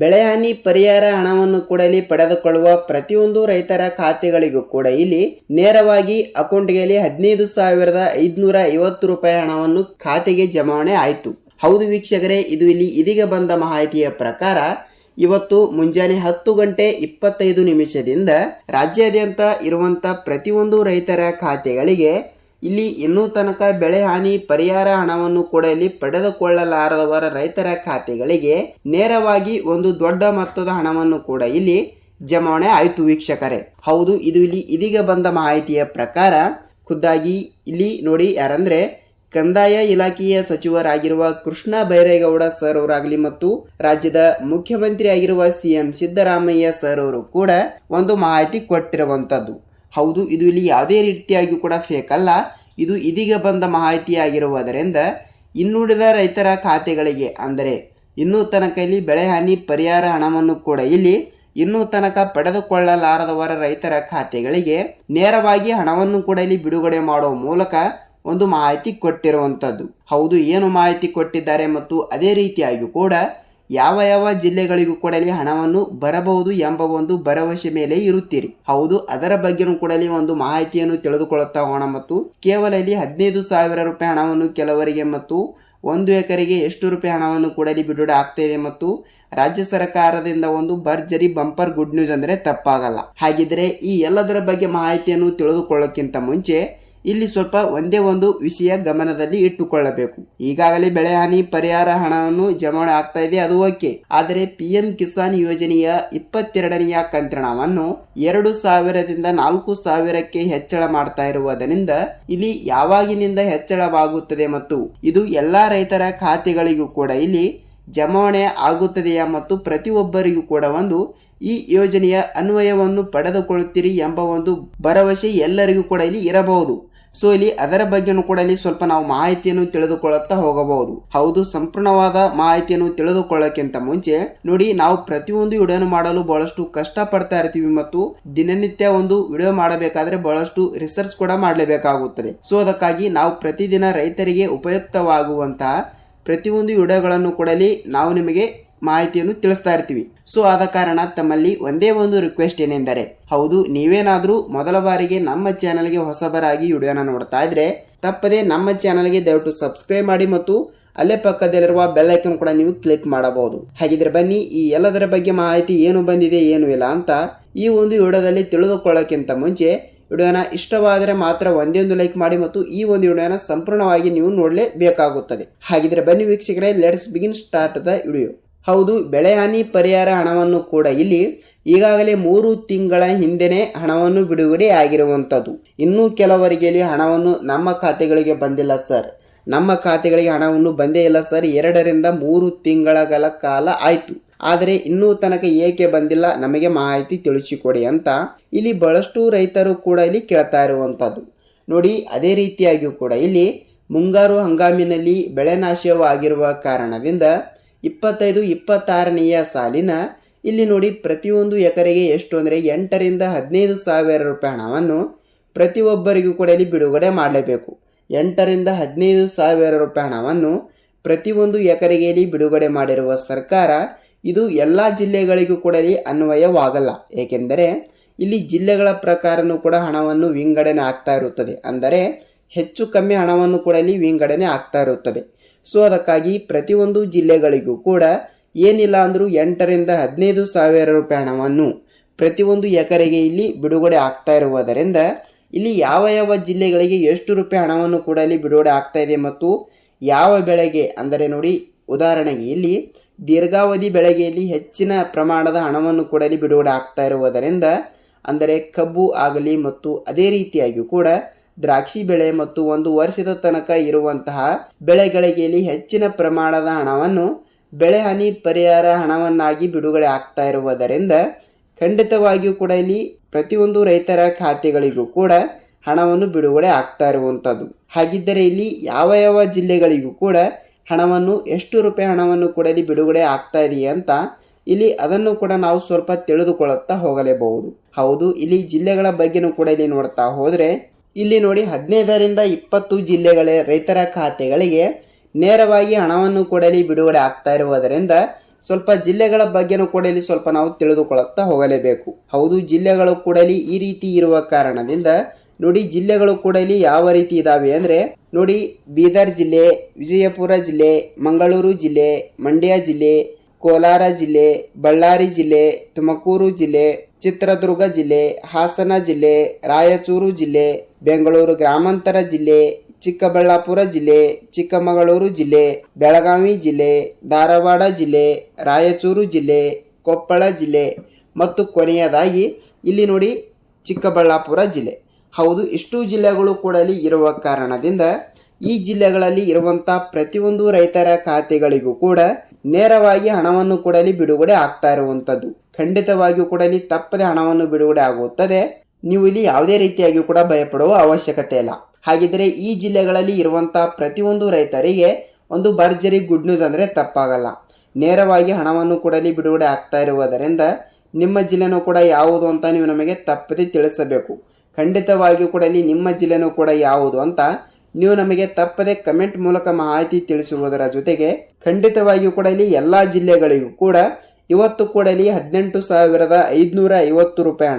ಬೆಳೆಹಾನಿ ಪರಿಹಾರ ಹಣವನ್ನು ಕೂಡ ಇಲ್ಲಿ ಪಡೆದುಕೊಳ್ಳುವ ಪ್ರತಿಯೊಂದು ರೈತರ ಖಾತೆಗಳಿಗೂ ಕೂಡ ಇಲ್ಲಿ ನೇರವಾಗಿ ಅಕೌಂಟ್ಗೆ 15,550 ರೂಪಾಯಿ ಹಣವನ್ನು ಖಾತೆಗೆ ಜಮಾವಣೆ ಆಯಿತು. ಹೌದು ವೀಕ್ಷಕರೇ, ಇದು ಇಲ್ಲಿ ಇದೀಗ ಬಂದ ಮಾಹಿತಿಯ ಪ್ರಕಾರ ಇವತ್ತು ಮುಂಜಾನೆ 10:25 ರಾಜ್ಯಾದ್ಯಂತ ಇರುವಂತ ಪ್ರತಿಯೊಂದು ರೈತರ ಖಾತೆಗಳಿಗೆ ಇಲ್ಲಿ ಇನ್ನೂ ತನಕ ಬೆಳೆ ಹಾನಿ ಪರಿಹಾರ ಹಣವನ್ನು ಕೂಡ ಇಲ್ಲಿ ಪಡೆದುಕೊಳ್ಳಲಾರದವರ ರೈತರ ಖಾತೆಗಳಿಗೆ ನೇರವಾಗಿ ಒಂದು ದೊಡ್ಡ ಮೊತ್ತದ ಹಣವನ್ನು ಕೂಡ ಇಲ್ಲಿ ಜಮಾವಣೆ ಆಯಿತು ವೀಕ್ಷಕರೇ. ಹೌದು, ಇದು ಇಲ್ಲಿ ಇದೀಗ ಬಂದ ಮಾಹಿತಿಯ ಪ್ರಕಾರ ಖುದ್ದಾಗಿ ಇಲ್ಲಿ ನೋಡಿ, ಯಾರಂದ್ರೆ ಕಂದಾಯ ಇಲಾಖೆಯ ಸಚಿವರಾಗಿರುವ ಕೃಷ್ಣ ಬೈರೇಗೌಡ ಸರ್ ಅವರಾಗಲಿ ಮತ್ತು ರಾಜ್ಯದ ಮುಖ್ಯಮಂತ್ರಿ ಆಗಿರುವ CM ಸಿದ್ದರಾಮಯ್ಯ ಸರ್ ಅವರು ಕೂಡ ಒಂದು ಮಾಹಿತಿ ಕೊಟ್ಟಿರುವಂಥದ್ದು. ಹೌದು, ಇದು ಇಲ್ಲಿ ಯಾವುದೇ ರೀತಿಯಾಗಿ ಕೂಡ ಫೇಕ್ ಅಲ್ಲ, ಇದು ಇದೀಗ ಬಂದ ಮಾಹಿತಿ ಆಗಿರುವುದರಿಂದ ಇನ್ನುಳಿದ ರೈತರ ಖಾತೆಗಳಿಗೆ ಅಂದರೆ ಇನ್ನೂ ತನಕ ಇಲ್ಲಿ ಬೆಳೆ ಹಾನಿ ಪರಿಹಾರ ಹಣವನ್ನು ಕೂಡ ಇಲ್ಲಿ ಇನ್ನೂ ತನಕ ಪಡೆದುಕೊಳ್ಳಲಾರದವರ ರೈತರ ಖಾತೆಗಳಿಗೆ ನೇರವಾಗಿ ಹಣವನ್ನು ಕೂಡ ಇಲ್ಲಿ ಬಿಡುಗಡೆ ಮಾಡುವ ಮೂಲಕ ಒಂದು ಮಾಹಿತಿ ಕೊಟ್ಟಿರುವಂಥದ್ದು. ಹೌದು, ಏನು ಮಾಹಿತಿ ಕೊಟ್ಟಿದ್ದಾರೆ ಮತ್ತು ಅದೇ ರೀತಿಯಾಗಿ ಕೂಡ ಯಾವ ಯಾವ ಜಿಲ್ಲೆಗಳಿಗೂ ಕೂಡ ಇಲ್ಲಿ ಹಣವನ್ನು ಬರಬಹುದು ಎಂಬ ಒಂದು ಭರವಸೆ ಮೇಲೆ ಇರುತ್ತೀರಿ. ಹೌದು, ಅದರ ಬಗ್ಗೆನೂ ಕೂಡ ಇಲ್ಲಿ ಒಂದು ಮಾಹಿತಿಯನ್ನು ತಿಳಿದುಕೊಳ್ಳುತ್ತಾ ಹೋಗೋಣ. ಮತ್ತು ಕೇವಲ ಇಲ್ಲಿ 15,000 ರೂಪಾಯಿ ಹಣವನ್ನು ಕೆಲವರಿಗೆ ಮತ್ತು 1 ಎಕರೆಗೆ ಎಷ್ಟು ರೂಪಾಯಿ ಹಣವನ್ನು ಕೂಡ ಇಲ್ಲಿ ಬಿಡುಗಡೆ ಆಗ್ತಾ ಇದೆ ಮತ್ತು ರಾಜ್ಯ ಸರ್ಕಾರದಿಂದ ಒಂದು ಭರ್ಜರಿ ಬಂಪರ್ ಗುಡ್ ನ್ಯೂಸ್ ಅಂದರೆ ತಪ್ಪಾಗಲ್ಲ. ಹಾಗಿದ್ರೆ ಈ ಎಲ್ಲದರ ಬಗ್ಗೆ ಮಾಹಿತಿಯನ್ನು ತಿಳಿದುಕೊಳ್ಳೋಕ್ಕಿಂತ ಮುಂಚೆ ಇಲ್ಲಿ ಸ್ವಲ್ಪ ಒಂದೇ ಒಂದು ವಿಷಯ ಗಮನದಲ್ಲಿ ಇಟ್ಟುಕೊಳ್ಳಬೇಕು. ಈಗಾಗಲೇ ಬೆಳೆ ಹಾನಿ ಪರಿಹಾರ ಹಣವನ್ನು ಜಮಾವಣೆ ಆಗ್ತಾ ಇದೆ, ಅದು ಓಕೆ. ಆದರೆ PM ಕಿಸಾನ್ ಯೋಜನೆಯ 22ನೆಯ ಕಂತಿನವನ್ನು 2,000ದಿಂದ 4,000ಕ್ಕೆ ಹೆಚ್ಚಳ ಮಾಡ್ತಾ ಇರುವುದರಿಂದ ಇಲ್ಲಿ ಯಾವಾಗಿನಿಂದ ಹೆಚ್ಚಳವಾಗುತ್ತದೆ ಮತ್ತು ಇದು ಎಲ್ಲಾ ರೈತರ ಖಾತೆಗಳಿಗೂ ಕೂಡ ಇಲ್ಲಿ ಜಮಾವಣೆ ಆಗುತ್ತದೆಯಾ ಮತ್ತು ಪ್ರತಿಯೊಬ್ಬರಿಗೂ ಕೂಡ ಒಂದು ಈ ಯೋಜನೆಯ ಅನ್ವಯವನ್ನು ಪಡೆದುಕೊಳ್ಳುತ್ತೀರಿ ಎಂಬ ಒಂದು ಭರವಸೆ ಎಲ್ಲರಿಗೂ ಕೂಡ ಇಲ್ಲಿ ಇರಬಹುದು. ಸೊ ಇಲ್ಲಿ ಅದರ ಬಗ್ಗೆನೂ ಕೂಡ ಇಲ್ಲಿ ಸ್ವಲ್ಪ ನಾವು ಮಾಹಿತಿಯನ್ನು ತಿಳಿದುಕೊಳ್ಳುತ್ತಾ ಹೋಗಬಹುದು. ಹೌದು, ಸಂಪೂರ್ಣವಾದ ಮಾಹಿತಿಯನ್ನು ತಿಳಿದುಕೊಳ್ಳೋಕ್ಕಿಂತ ಮುಂಚೆ ನೋಡಿ, ನಾವು ಪ್ರತಿಯೊಂದು ವಿಡಿಯೋನು ಮಾಡಲು ಬಹಳಷ್ಟು ಕಷ್ಟ ಪಡ್ತಾ ಇರ್ತೀವಿ ಮತ್ತು ದಿನನಿತ್ಯ ಒಂದು ವಿಡಿಯೋ ಮಾಡಬೇಕಾದ್ರೆ ಬಹಳಷ್ಟು ರಿಸರ್ಚ್ ಕೂಡ ಮಾಡಲೇಬೇಕಾಗುತ್ತದೆ. ಸೊ ಅದಕ್ಕಾಗಿ ನಾವು ಪ್ರತಿದಿನ ರೈತರಿಗೆ ಉಪಯುಕ್ತವಾಗುವಂತಹ ಪ್ರತಿಯೊಂದು ವಿಡಿಯೋಗಳನ್ನು ಕೂಡ ನಾವು ನಿಮಗೆ ಮಾಹಿತಿಯನ್ನು ತಿಳಿಸ್ತಾ ಇರ್ತೀವಿ. ಸೊ ಆದ ಕಾರಣ ತಮ್ಮಲ್ಲಿ ಒಂದೇ ಒಂದು ರಿಕ್ವೆಸ್ಟ್ ಏನೆಂದರೆ, ಹೌದು, ನೀವೇನಾದರೂ ಮೊದಲ ಬಾರಿಗೆ ನಮ್ಮ ಚಾನಲ್ಗೆ ಹೊಸಬರಾಗಿ ವಿಡಿಯೋನ ನೋಡ್ತಾ ಇದ್ರೆ ತಪ್ಪದೆ ನಮ್ಮ ಚಾನಲ್ಗೆ ದಯವಿಟ್ಟು ಸಬ್ಸ್ಕ್ರೈಬ್ ಮಾಡಿ ಮತ್ತು ಅಲ್ಲೇ ಪಕ್ಕದಲ್ಲಿರುವ ಬೆಲ್ ಐಕನ್ ಕೂಡ ನೀವು ಕ್ಲಿಕ್ ಮಾಡಬಹುದು. ಹಾಗಿದ್ರೆ ಬನ್ನಿ, ಈ ಎಲ್ಲದರ ಬಗ್ಗೆ ಮಾಹಿತಿ ಏನು ಬಂದಿದೆ ಏನು ಇಲ್ಲ ಅಂತ ಈ ಒಂದು ವಿಡಿಯೋದಲ್ಲಿ ತಿಳಿದುಕೊಳ್ಳೋಕ್ಕಿಂತ ಮುಂಚೆ ವಿಡಿಯೋನ ಇಷ್ಟವಾದರೆ ಮಾತ್ರ ಒಂದೇ ಒಂದು ಲೈಕ್ ಮಾಡಿ ಮತ್ತು ಈ ಒಂದು ವಿಡಿಯೋನ ಸಂಪೂರ್ಣವಾಗಿ ನೀವು ನೋಡಲೇಬೇಕಾಗುತ್ತದೆ. ಹಾಗಿದ್ರೆ ಬನ್ನಿ ವೀಕ್ಷಕರೇ, let's begin start the video. ಹೌದು, ಬೆಳೆ ಹಾನಿ ಪರಿಹಾರ ಹಣವನ್ನು ಕೂಡ ಇಲ್ಲಿ ಈಗಾಗಲೇ 3 ತಿಂಗಳ ಹಿಂದೆನೇ ಹಣವನ್ನು ಬಿಡುಗಡೆ ಆಗಿರುವಂಥದ್ದು. ಇನ್ನೂ ಕೆಲವರಿಗೆ ಇಲ್ಲಿ ಹಣವನ್ನು ನಮ್ಮ ಖಾತೆಗಳಿಗೆ ಬಂದಿಲ್ಲ ಸರ್, ನಮ್ಮ ಖಾತೆಗಳಿಗೆ ಹಣವನ್ನು ಬಂದೇ ಇಲ್ಲ ಸರ್, 2 ರಿಂದ 3 ತಿಂಗಳ ಕಾಲ ಆಯಿತು, ಆದರೆ ಇನ್ನೂ ತನಕ ಏಕೆ ಬಂದಿಲ್ಲ, ನಮಗೆ ಮಾಹಿತಿ ತಿಳಿಸಿಕೊಡಿ ಅಂತ ಇಲ್ಲಿ ಬಹಳಷ್ಟು ರೈತರು ಕೂಡ ಇಲ್ಲಿ ಕೇಳ್ತಾ ಇರುವಂಥದ್ದು. ನೋಡಿ, ಅದೇ ರೀತಿಯಾಗಿಯೂ ಕೂಡ ಇಲ್ಲಿ ಮುಂಗಾರು ಹಂಗಾಮಿನಲ್ಲಿ ಬೆಳೆ ನಾಶವಾಗಿರುವ ಕಾರಣದಿಂದ 25-26ನೆಯ ಸಾಲಿನ ಇಲ್ಲಿ ನೋಡಿ ಪ್ರತಿಯೊಂದು ಎಕರೆಗೆ ಎಷ್ಟು ಅಂದರೆ 8 ರಿಂದ 15,000 ರೂಪಾಯಿ ಹಣವನ್ನು ಪ್ರತಿಯೊಬ್ಬರಿಗೂ ಕೂಡ ಇಲ್ಲಿ ಬಿಡುಗಡೆ ಮಾಡಲೇಬೇಕು. 8 ರಿಂದ 15,000 ರೂಪಾಯಿ ಹಣವನ್ನು ಪ್ರತಿಯೊಂದು ಎಕರೆಗೆ ಇಲ್ಲಿ ಬಿಡುಗಡೆ ಮಾಡಿರುವ ಸರ್ಕಾರ ಇದು ಎಲ್ಲ ಜಿಲ್ಲೆಗಳಿಗೂ ಕೂಡ ಇಲ್ಲಿ ಅನ್ವಯವಾಗಲ್ಲ. ಏಕೆಂದರೆ ಇಲ್ಲಿ ಜಿಲ್ಲೆಗಳ ಪ್ರಕಾರನೂ ಕೂಡ ಹಣವನ್ನು ವಿಂಗಡಣೆ ಆಗ್ತಾ ಇರುತ್ತದೆ, ಅಂದರೆ ಹೆಚ್ಚು ಕಮ್ಮಿ ಹಣವನ್ನು ಕೂಡ ಇಲ್ಲಿ ವಿಂಗಡಣೆ ಆಗ್ತಾ ಇರುತ್ತದೆ. ಸೊ ಅದಕ್ಕಾಗಿ ಪ್ರತಿಯೊಂದು ಜಿಲ್ಲೆಗಳಿಗೂ ಕೂಡ ಏನಿಲ್ಲ ಅಂದರೂ 8 ರಿಂದ 15,000 ರೂಪಾಯಿ ಹಣವನ್ನು ಪ್ರತಿಯೊಂದು ಎಕರೆಗೆ ಇಲ್ಲಿ ಬಿಡುಗಡೆ ಆಗ್ತಾ ಇರುವುದರಿಂದ ಇಲ್ಲಿ ಯಾವ ಯಾವ ಜಿಲ್ಲೆಗಳಿಗೆ ಎಷ್ಟು ರೂಪಾಯಿ ಹಣವನ್ನು ಕೂಡ ಇಲ್ಲಿ ಬಿಡುಗಡೆ ಆಗ್ತಾ ಇದೆ ಮತ್ತು ಯಾವ ಬೆಳೆಗೆ ಅಂದರೆ ನೋಡಿ, ಉದಾಹರಣೆಗೆ ಇಲ್ಲಿ ದೀರ್ಘಾವಧಿ ಬೆಳೆಗೆ ಇಲ್ಲಿ ಹೆಚ್ಚಿನ ಪ್ರಮಾಣದ ಹಣವನ್ನು ಕೂಡ ಇಲ್ಲಿ ಬಿಡುಗಡೆ ಆಗ್ತಾ ಇರುವುದರಿಂದ ಅಂದರೆ ಕಬ್ಬು ಆಗಲಿ ಮತ್ತು ಅದೇ ರೀತಿಯಾಗಿ ಕೂಡ ದ್ರಾಕ್ಷಿ ಬೆಳೆ ಮತ್ತು 1 ವರ್ಷದ ತನಕ ಇರುವಂತಹ ಬೆಳೆಗಳಿಗೆ ಇಲ್ಲಿ ಹೆಚ್ಚಿನ ಪ್ರಮಾಣದ ಹಣವನ್ನು ಬೆಳೆ ಹಾನಿ ಪರಿಹಾರ ಹಣವನ್ನಾಗಿ ಬಿಡುಗಡೆ ಆಗ್ತಾ ಇರುವುದರಿಂದ ಖಂಡಿತವಾಗಿಯೂ ಕೂಡ ಇಲ್ಲಿ ಪ್ರತಿಯೊಂದು ರೈತರ ಖಾತೆಗಳಿಗೂ ಕೂಡ ಹಣವನ್ನು ಬಿಡುಗಡೆ ಆಗ್ತಾ ಇರುವಂಥದ್ದು. ಹಾಗಿದ್ದರೆ ಇಲ್ಲಿ ಯಾವ ಯಾವ ಜಿಲ್ಲೆಗಳಿಗೂ ಕೂಡ ಹಣವನ್ನು ಎಷ್ಟು ರೂಪಾಯಿ ಹಣವನ್ನು ಕೂಡ ಇಲ್ಲಿ ಬಿಡುಗಡೆ ಆಗ್ತಾ ಇದೆಯಾ ಅಂತ ಇಲ್ಲಿ ಅದನ್ನು ಕೂಡ ನಾವು ಸ್ವಲ್ಪ ತಿಳಿದುಕೊಳ್ಳುತ್ತಾ ಹೋಗಲೇಬಹುದು. ಹೌದು, ಇಲ್ಲಿ ಜಿಲ್ಲೆಗಳ ಬಗ್ಗೆನೂ ಕೂಡ ಇಲ್ಲಿ ನೋಡ್ತಾ ಹೋದರೆ ಇಲ್ಲಿ ನೋಡಿ 15 ರಿಂದ 20 ಜಿಲ್ಲೆಗಳ ರೈತರ ಖಾತೆಗಳಿಗೆ ನೇರವಾಗಿ ಹಣವನ್ನು ಕೂಡ ಇಲ್ಲಿ ಬಿಡುಗಡೆ ಆಗ್ತಾ ಇರುವುದರಿಂದ ಸ್ವಲ್ಪ ಜಿಲ್ಲೆಗಳ ಬಗ್ಗೆನೂ ಕೂಡ ಇಲ್ಲಿ ಸ್ವಲ್ಪ ನಾವು ತಿಳಿದುಕೊಳ್ಳುತ್ತಾ ಹೋಗಲೇಬೇಕು. ಹೌದು, ಜಿಲ್ಲೆಗಳು ಕೂಡ ಇಲ್ಲಿ ಈ ರೀತಿ ಇರುವ ಕಾರಣದಿಂದ ನೋಡಿ, ಜಿಲ್ಲೆಗಳು ಕೂಡ ಇಲ್ಲಿ ಯಾವ ರೀತಿ ಇದಾವೆ ಅಂದರೆ ನೋಡಿ, ಬೀದರ್ ಜಿಲ್ಲೆ, ವಿಜಯಪುರ ಜಿಲ್ಲೆ, ಮಂಗಳೂರು ಜಿಲ್ಲೆ, ಮಂಡ್ಯ ಜಿಲ್ಲೆ, ಕೋಲಾರ ಜಿಲ್ಲೆ, ಬಳ್ಳಾರಿ ಜಿಲ್ಲೆ, ತುಮಕೂರು ಜಿಲ್ಲೆ, ಚಿತ್ರದುರ್ಗ ಜಿಲ್ಲೆ, ಹಾಸನ ಜಿಲ್ಲೆ, ರಾಯಚೂರು ಜಿಲ್ಲೆ, ಬೆಂಗಳೂರು ಗ್ರಾಮಾಂತರ ಜಿಲ್ಲೆ, ಚಿಕ್ಕಬಳ್ಳಾಪುರ ಜಿಲ್ಲೆ, ಚಿಕ್ಕಮಗಳೂರು ಜಿಲ್ಲೆ, ಬೆಳಗಾವಿ ಜಿಲ್ಲೆ, ಧಾರವಾಡ ಜಿಲ್ಲೆ, ರಾಯಚೂರು ಜಿಲ್ಲೆ, ಕೊಪ್ಪಳ ಜಿಲ್ಲೆ ಮತ್ತು ಕೊನೆಯದಾಗಿ ಇಲ್ಲಿ ನೋಡಿ ಚಿಕ್ಕಬಳ್ಳಾಪುರ ಜಿಲ್ಲೆ. ಹೌದು, ಇಷ್ಟು ಜಿಲ್ಲೆಗಳು ಕೂಡ ಇಲ್ಲಿ ಇರುವ ಕಾರಣದಿಂದ ಈ ಜಿಲ್ಲೆಗಳಲ್ಲಿ ಇರುವಂಥ ಪ್ರತಿಯೊಂದು ರೈತರ ಖಾತೆಗಳಿಗೂ ಕೂಡ ನೇರವಾಗಿ ಹಣವನ್ನು ಕೂಡ ಇಲ್ಲಿ ಬಿಡುಗಡೆ ಆಗ್ತಾ ಇರುವಂಥದ್ದು. ಖಂಡಿತವಾಗಿಯೂ ಕೂಡ ಇಲ್ಲಿ ತಪ್ಪದೆ ಹಣವನ್ನು ಬಿಡುಗಡೆ ಆಗುತ್ತದೆ. ನೀವು ಇಲ್ಲಿ ಯಾವುದೇ ರೀತಿಯಾಗಿ ಕೂಡ ಭಯಪಡುವ ಅವಶ್ಯಕತೆ ಇಲ್ಲ. ಹಾಗಿದ್ರೆ ಈ ಜಿಲ್ಲೆಗಳಲ್ಲಿ ಇರುವಂಥ ಪ್ರತಿಯೊಂದು ರೈತರಿಗೆ ಒಂದು ಭರ್ಜರಿ ಗುಡ್ ನ್ಯೂಸ್ ಅಂದರೆ ತಪ್ಪಾಗಲ್ಲ. ನೇರವಾಗಿ ಹಣವನ್ನು ಕೂಡ ಇಲ್ಲಿ ಬಿಡುಗಡೆ ಆಗ್ತಾ ಇರುವುದರಿಂದ ನಿಮ್ಮ ಜಿಲ್ಲೆನೂ ಕೂಡ ಯಾವುದು ಅಂತ ನೀವು ನಮಗೆ ತಪ್ಪದೆ ತಿಳಿಸಬೇಕು. ಖಂಡಿತವಾಗಿಯೂ ಕೂಡ ಇಲ್ಲಿ ನಿಮ್ಮ ಜಿಲ್ಲೆನೂ ಕೂಡ ಯಾವುದು ಅಂತ ನೀವು ನಮಗೆ ತಪ್ಪದೆ ಕಮೆಂಟ್ ಮೂಲಕ ಮಾಹಿತಿ ತಿಳಿಸುವುದರ ಜೊತೆಗೆ ಖಂಡಿತವಾಗಿಯೂ ಕೂಡ ಇಲ್ಲಿ ಎಲ್ಲ ಜಿಲ್ಲೆಗಳಿಗೂ ಕೂಡ ಇವತ್ತು ಕೂಡ ಇಲ್ಲಿ 18,550 ರೂಪಾಯಿ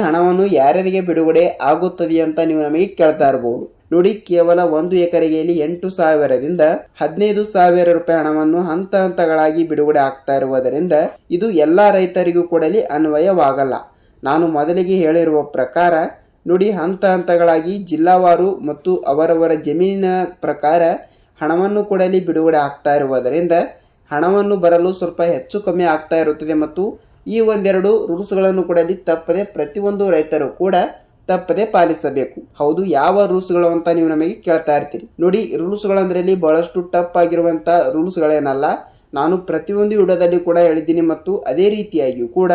ಹಣವನ್ನು ಯಾರ್ಯಾರಿಗೆ ಬಿಡುಗಡೆ ಆಗುತ್ತದೆ ಅಂತ ನೀವು ನಮಗೆ ಕೇಳ್ತಾ ಇರಬಹುದು. ನೋಡಿ, ಕೇವಲ 1 ಎಕರೆಗೆ ಇಲ್ಲಿ 8,000ದಿಂದ 15,000 ರೂಪಾಯಿ ಹಣವನ್ನು ಹಂತ ಹಂತಗಳಾಗಿ ಬಿಡುಗಡೆ ಆಗ್ತಾ ಇರುವುದರಿಂದ ಇದು ಎಲ್ಲ ರೈತರಿಗೂ ಕೂಡ ಇಲ್ಲಿ ಅನ್ವಯವಾಗಲ್ಲ. ನಾನು ಮೊದಲಿಗೆ ಹೇಳಿರುವ ಪ್ರಕಾರ ನೋಡಿ, ಹಂತ ಹಂತಗಳಾಗಿ ಜಿಲ್ಲಾವಾರು ಮತ್ತು ಅವರವರ ಜಮೀನಿನ ಪ್ರಕಾರ ಹಣವನ್ನು ಕೂಡ ಇಲ್ಲಿ ಬಿಡುಗಡೆ ಆಗ್ತಾ ಇರುವುದರಿಂದ ಹಣವನ್ನು ಬರಲು ಸ್ವಲ್ಪ ಹೆಚ್ಚು ಕಮ್ಮಿ ಆಗ್ತಾ ಇರುತ್ತದೆ. ಮತ್ತು ಈ ಒಂದೆರಡು ರೂಲ್ಸ್ಗಳನ್ನು ಕೂಡ ಇಲ್ಲಿ ತಪ್ಪದೆ ಪ್ರತಿಯೊಂದು ರೈತರು ಕೂಡ ತಪ್ಪದೆ ಪಾಲಿಸಬೇಕು. ಹೌದು, ಯಾವ ರೂಲ್ಸ್ಗಳು ಅಂತ ನೀವು ನಮಗೆ ಕೇಳ್ತಾ ಇರ್ತೀರಿ. ನೋಡಿ, ರೂಲ್ಸ್ಗಳಂದ್ರೆ ಇಲ್ಲಿ ಬಹಳಷ್ಟು ಟಫ್ ಆಗಿರುವಂಥ ರೂಲ್ಸ್ಗಳೇನಲ್ಲ. ನಾನು ಪ್ರತಿಯೊಂದು ವಿಡಿಯೋದಲ್ಲಿ ಕೂಡ ಹೇಳಿದ್ದೀನಿ ಮತ್ತು ಅದೇ ರೀತಿಯಾಗಿಯೂ ಕೂಡ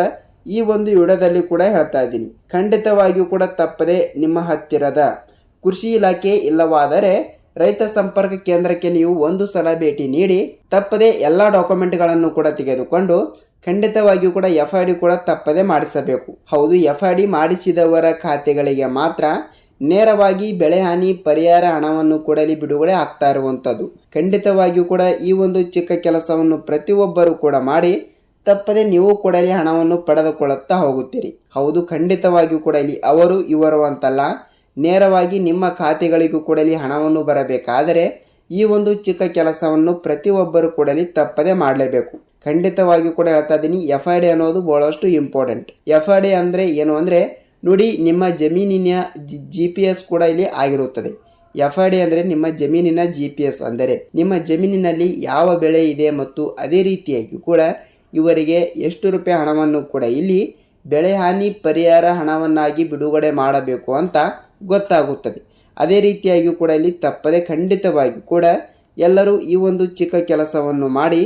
ಈ ಒಂದು ವಿಡಿಯೋದಲ್ಲಿ ಕೂಡ ಹೇಳ್ತಾ ಇದ್ದೀನಿ. ಖಂಡಿತವಾಗಿಯೂ ಕೂಡ ತಪ್ಪದೆ ನಿಮ್ಮ ಹತ್ತಿರದ ಕೃಷಿ ಇಲಾಖೆ ಇಲ್ಲವಾದರೆ ರೈತ ಸಂಪರ್ಕ ಕೇಂದ್ರಕ್ಕೆ ನೀವು ಒಂದು ಸಲ ಭೇಟಿ ನೀಡಿ ತಪ್ಪದೆ ಎಲ್ಲ ಡಾಕ್ಯುಮೆಂಟ್ಗಳನ್ನು ಕೂಡ ತೆಗೆದುಕೊಂಡು ಖಂಡಿತವಾಗಿಯೂ ಕೂಡ FID ಕೂಡ ತಪ್ಪದೆ ಮಾಡಿಸಬೇಕು. ಹೌದು, FID ಮಾಡಿಸಿದವರ ಖಾತೆಗಳಿಗೆ ಮಾತ್ರ ನೇರವಾಗಿ ಬೆಳೆ ಹಾನಿ ಪರಿಹಾರ ಹಣವನ್ನು ಕೂಡ ಇಲ್ಲಿ ಬಿಡುಗಡೆ ಆಗ್ತಾ ಇರುವಂಥದ್ದು. ಖಂಡಿತವಾಗಿಯೂ ಕೂಡ ಈ ಒಂದು ಚಿಕ್ಕ ಕೆಲಸವನ್ನು ಪ್ರತಿಯೊಬ್ಬರು ಕೂಡ ಮಾಡಿ ತಪ್ಪದೆ ನೀವು ಕೂಡ ಇಲ್ಲಿ ಹಣವನ್ನು ಪಡೆದುಕೊಳ್ಳುತ್ತಾ ಹೋಗುತ್ತೀರಿ. ಹೌದು, ಖಂಡಿತವಾಗಿಯೂ ಕೂಡ ಇಲ್ಲಿ ಅವರು ಇವರು ಅಂತಲ್ಲ, ನೇರವಾಗಿ ನಿಮ್ಮ ಖಾತೆಗಳಿಗೂ ಕೂಡ ಇಲ್ಲಿ ಹಣವನ್ನು ಬರಬೇಕಾದರೆ ಈ ಒಂದು ಚಿಕ್ಕ ಕೆಲಸವನ್ನು ಪ್ರತಿಯೊಬ್ಬರು ಕೂಡ ಇಲ್ಲಿ ತಪ್ಪದೆ ಮಾಡಲೇಬೇಕು. ಖಂಡಿತವಾಗಿಯೂ ಕೂಡ ಹೇಳ್ತಾ ಇದ್ದೀನಿ, FID ಅನ್ನೋದು ಬಹಳಷ್ಟು ಇಂಪಾರ್ಟೆಂಟ್. FID ಅಂದರೆ ಏನು ಅಂದರೆ ನೋಡಿ, ನಿಮ್ಮ ಜಮೀನಿನ GPS ಕೂಡ ಇಲ್ಲಿ ಆಗಿರುತ್ತದೆ. FID ಅಂದರೆ ನಿಮ್ಮ ಜಮೀನಿನ GPS ಅಂದರೆ ನಿಮ್ಮ ಜಮೀನಿನಲ್ಲಿ ಯಾವ ಬೆಳೆ ಇದೆ ಮತ್ತು ಅದೇ ರೀತಿಯಾಗಿ ಕೂಡ ಇವರಿಗೆ ಎಷ್ಟು ರೂಪಾಯಿ ಹಣವನ್ನು ಕೂಡ ಇಲ್ಲಿ ಬೆಳೆ ಹಾನಿ ಪರಿಹಾರ ಹಣವನ್ನಾಗಿ ಬಿಡುಗಡೆ ಮಾಡಬೇಕು ಅಂತ ಗೊತ್ತಾಗುತ್ತದೆ. ಅದೇ ರೀತಿಯಾಗಿ ಕೂಡ ಇಲ್ಲಿ ತಪ್ಪದೆ ಖಂಡಿತವಾಗಿ ಕೂಡ ಎಲ್ಲರೂ ಈ ಒಂದು ಚಿಕ್ಕ ಕೆಲಸವನ್ನು ಮಾಡಿ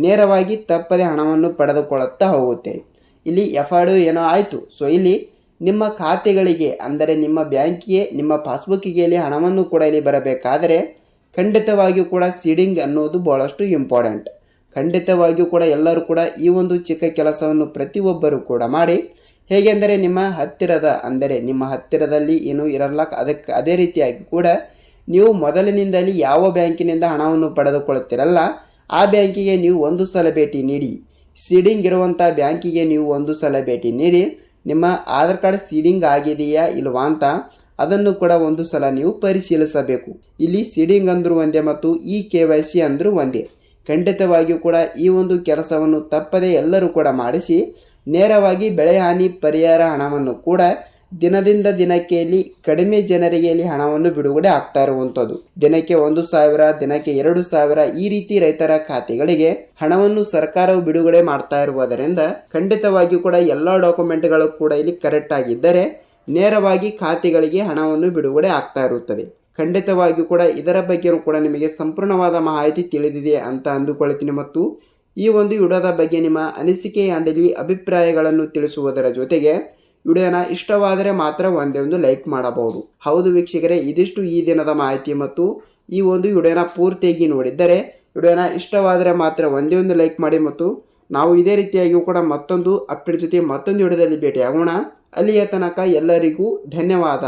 ನೇರವಾಗಿ ತಪ್ಪದೆ ಹಣವನ್ನು ಪಡೆದುಕೊಳ್ಳುತ್ತಾ ಹೋಗುತ್ತೇವೆ. ಇಲ್ಲಿ FID ಏನೋ ಆಯಿತು. ಸೊ ಇಲ್ಲಿ ನಿಮ್ಮ ಖಾತೆಗಳಿಗೆ ಅಂದರೆ ನಿಮ್ಮ ಬ್ಯಾಂಕಿಗೆ ನಿಮ್ಮ ಪಾಸ್ಬುಕ್ಕಿಗೆ ಇಲ್ಲಿ ಹಣವನ್ನು ಕೂಡ ಇಲ್ಲಿ ಬರಬೇಕಾದರೆ ಖಂಡಿತವಾಗಿಯೂ ಕೂಡ ಸೀಡಿಂಗ್ ಅನ್ನೋದು ಬಹಳಷ್ಟು ಇಂಪಾರ್ಟೆಂಟ್. ಖಂಡಿತವಾಗಿಯೂ ಕೂಡ ಎಲ್ಲರೂ ಕೂಡ ಈ ಒಂದು ಚಿಕ್ಕ ಕೆಲಸವನ್ನು ಪ್ರತಿಯೊಬ್ಬರು ಕೂಡ ಮಾಡಿ. ಹೇಗೆಂದರೆ ನಿಮ್ಮ ಹತ್ತಿರದಲ್ಲಿ ಏನೂ ಇರಲ್ಲ. ಅದೇ ರೀತಿಯಾಗಿ ಕೂಡ ನೀವು ಮೊದಲಿನಿಂದಲೇ ಯಾವ ಬ್ಯಾಂಕಿನಿಂದ ಹಣವನ್ನು ಪಡೆದುಕೊಳ್ಳುತ್ತೀರಲ್ಲ ಆ ಬ್ಯಾಂಕಿಗೆ ನೀವು ಒಂದು ಸಲ ಭೇಟಿ ನೀಡಿ. ಸೀಡಿಂಗ್ ಇರುವಂಥ ಬ್ಯಾಂಕಿಗೆ ನೀವು ಒಂದು ಸಲ ಭೇಟಿ ನೀಡಿ ನಿಮ್ಮ ಆಧಾರ್ ಕಾರ್ಡ್ ಸೀಡಿಂಗ್ ಆಗಿದೆಯಾ ಇಲ್ವಾ ಅಂತ ಅದನ್ನು ಕೂಡ ಒಂದು ಸಲ ನೀವು ಪರಿಶೀಲಿಸಬೇಕು. ಇಲ್ಲಿ ಸೀಡಿಂಗ್ ಅಂದರೂ ಒಂದೇ ಮತ್ತು ಈ KYC ಅಂದರೂ ಒಂದೇ. ಖಂಡಿತವಾಗಿಯೂ ಕೂಡ ಈ ಒಂದು ಕೆಲಸವನ್ನು ತಪ್ಪದೆ ಎಲ್ಲರೂ ಕೂಡ ಮಾಡಿಸಿ ನೇರವಾಗಿ ಬೆಳೆ ಹಾನಿ ಪರಿಹಾರ ಹಣವನ್ನು ಕೂಡ ದಿನದಿಂದ ದಿನಕ್ಕೆ ಇಲ್ಲಿ ಕಡಿಮೆ ಜನರಿಗೆ ಇಲ್ಲಿ ಹಣವನ್ನು ಬಿಡುಗಡೆ ಆಗ್ತಾ ಇರುವಂಥದ್ದು. ದಿನಕ್ಕೆ 1,000, ದಿನಕ್ಕೆ 2,000 ಈ ರೀತಿ ರೈತರ ಖಾತೆಗಳಿಗೆ ಹಣವನ್ನು ಸರ್ಕಾರವು ಬಿಡುಗಡೆ ಮಾಡ್ತಾ ಇರುವುದರಿಂದ ಖಂಡಿತವಾಗಿಯೂ ಕೂಡ ಎಲ್ಲ ಡಾಕ್ಯುಮೆಂಟ್ಗಳು ಕೂಡ ಇಲ್ಲಿ ಕರೆಕ್ಟ್ ಆಗಿದ್ದರೆ ನೇರವಾಗಿ ಖಾತೆಗಳಿಗೆ ಹಣವನ್ನು ಬಿಡುಗಡೆ ಆಗ್ತಾ ಇರುತ್ತದೆ. ಖಂಡಿತವಾಗಿಯೂ ಕೂಡ ಇದರ ಬಗ್ಗೆಯೂ ಕೂಡ ನಿಮಗೆ ಸಂಪೂರ್ಣವಾದ ಮಾಹಿತಿ ತಿಳಿದಿದೆ ಅಂತ ಅಂದುಕೊಳ್ತೀನಿ. ಮತ್ತು ಈ ಒಂದು ವಿಡಿಯೋದ ಬಗ್ಗೆ ನಿಮ್ಮ ಅನಿಸಿಕೆ ಅಂಡಲಿ ಅಭಿಪ್ರಾಯಗಳನ್ನು ತಿಳಿಸುವುದರ ಜೊತೆಗೆ ವಿಡಿಯೋನ ಇಷ್ಟವಾದರೆ ಮಾತ್ರ ಒಂದೇ ಒಂದು ಲೈಕ್ ಮಾಡಬಹುದು. ಹೌದು ವೀಕ್ಷಕರೇ, ಇದಿಷ್ಟು ಈ ದಿನದ ಮಾಹಿತಿ. ಮತ್ತು ಈ ಒಂದು ವಿಡಿಯೋನ ಪೂರ್ತಿಯಾಗಿ ನೋಡಿದ್ದರೆ ವಿಡಿಯೋನ ಇಷ್ಟವಾದರೆ ಮಾತ್ರ ಒಂದೇ ಒಂದು ಲೈಕ್ ಮಾಡಿ. ಮತ್ತು ನಾವು ಇದೇ ರೀತಿಯಾಗಿಯೂ ಕೂಡ ಮತ್ತೊಂದು ಅಪ್ಡೇಟ್ ಜೊತೆ ಮತ್ತೊಂದು ವಿಡಿಯೋದಲ್ಲಿ ಭೇಟಿಯಾಗೋಣ. ಅಲ್ಲಿಯ ತನಕ ಎಲ್ಲರಿಗೂ ಧನ್ಯವಾದ.